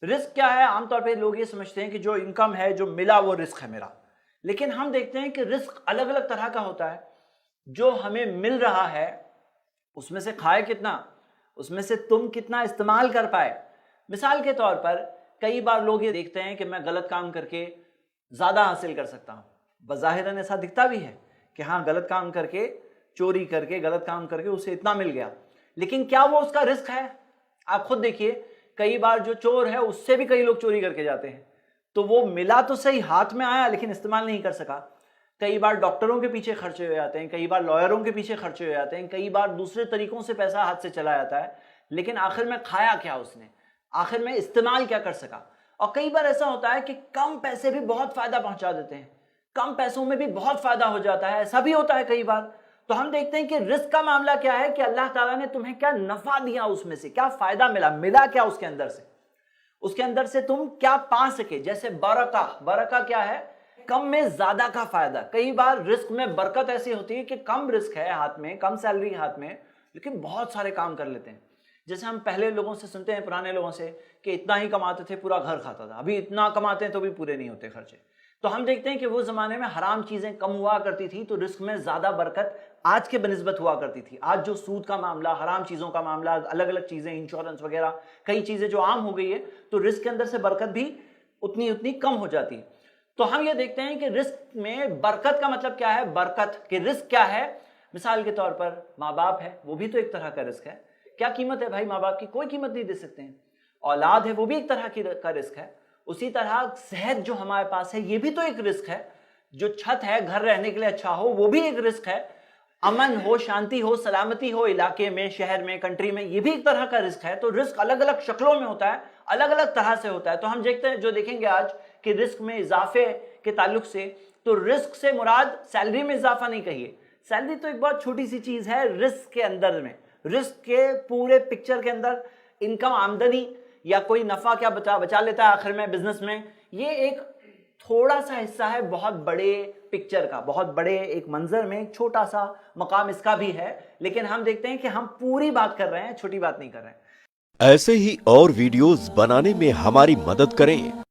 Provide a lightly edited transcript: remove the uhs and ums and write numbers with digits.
Risk क्या है? आमतौर पे लोग ये समझते हैं कि जो इनकम है, जो मिला, वो रिस्क है मेरा। लेकिन हम देखते हैं कि रिस्क अलग अलग तरह का होता है। जो हमें मिल रहा है उसमें से खाए कितना, उसमें से तुम कितना इस्तेमाल कर पाए। मिसाल के तौर पर कई बार लोग ये देखते हैं कि मैं गलत काम करके ज़्यादा हासिल कर सकता हूँ। बज़ाहिरन ऐसा दिखता भी है कि हाँ, गलत काम करके, चोरी करके, गलत काम करके उसे इतना मिल गया, लेकिन क्या वो उसका रिस्क है? आप खुद देखिए, कई बार जो चोर है उससे भी कई लोग चोरी करके जाते हैं, तो वो मिला तो सही, हाथ में आया, लेकिन इस्तेमाल नहीं कर सका। कई बार डॉक्टरों के पीछे खर्चे हो जाते हैं, कई बार लॉयरों के पीछे खर्चे हो जाते हैं, कई बार दूसरे तरीकों से पैसा हाथ से चला जाता है, लेकिन आखिर में खाया क्या उसने, आखिर में इस्तेमाल क्या कर सका। और कई बार ऐसा होता है कि कम पैसे भी बहुत फायदा पहुंचा देते हैं, कम पैसों में भी बहुत फायदा हो जाता है, ऐसा भी होता है कई बार। तो हम देखते हैं कि रिस्क का मामला क्या है कि अल्लाह ताला ने तुम्हें क्या नफा दिया, उसमें से क्या फायदा मिला, मिला क्या उसके अंदर से, उसके अंदर से तुम क्या पा सके। जैसे बरका, बरका क्या है? कम में ज्यादा का फायदा। कई बार रिस्क में बरकत ऐसी होती है कि कम रिस्क है हाथ में, कम सैलरी हाथ में, लेकिन बहुत सारे काम कर लेते हैं। जैसे हम पहले लोगों से सुनते हैं, पुराने लोगों से, कि इतना ही कमाते थे पूरा घर खाता था, अभी इतना कमाते हैं तो भी पूरे नहीं होते खर्चे। तो हम देखते हैं कि वो जमाने में हराम चीजें कम हुआ करती थी, तो रिस्क में ज्यादा बरकत आज के बनिस्बत हुआ करती थी। आज जो सूद का मामला, हराम चीजों का मामला, अलग अलग चीजें, इंश्योरेंस वगैरह, कई चीजें जो आम हो गई है, तो रिस्क के अंदर से बरकत भी उतनी उतनी कम हो जाती है। तो हम ये देखते हैं कि रिस्क में बरकत का मतलब क्या है, बरकत के रिस्क क्या है। मिसाल के तौर पर माँ बाप है, वो भी तो एक तरह का रिस्क है। क्या कीमत है भाई माँ बाप की? कोई कीमत नहीं दे सकते हैं। औलाद है, वो भी एक तरह का रिस्क है। उसी तरह सेहत जो हमारे पास है, ये भी तो एक रिस्क है। जो छत है, घर रहने के लिए अच्छा हो, वो भी एक रिस्क है। अमन हो, शांति हो, सलामती हो इलाके में, शहर में, कंट्री में, ये भी एक तरह का रिस्क है। तो रिस्क अलग अलग शक्लों में होता है, अलग अलग तरह से होता है। तो हम देखते हैं, जो देखेंगे आज कि रिस्क में इजाफे के ताल्लुक से, तो रिस्क से मुराद सैलरी में इजाफा नहीं कहिए। सैलरी तो एक बहुत छोटी सी चीज है रिस्क के अंदर में। रिस्क के पूरे पिक्चर के अंदर इनकम, आमदनी या कोई नफा क्या बचा लेता है आखिर में बिजनेस में, ये एक थोड़ा सा हिस्सा है बहुत बड़े पिक्चर का, बहुत बड़े एक मंजर में एक छोटा सा मकाम इसका भी है। लेकिन हम देखते हैं कि हम पूरी बात कर रहे हैं, छोटी बात नहीं कर रहे हैं। ऐसे ही और वीडियोस बनाने में हमारी मदद करें।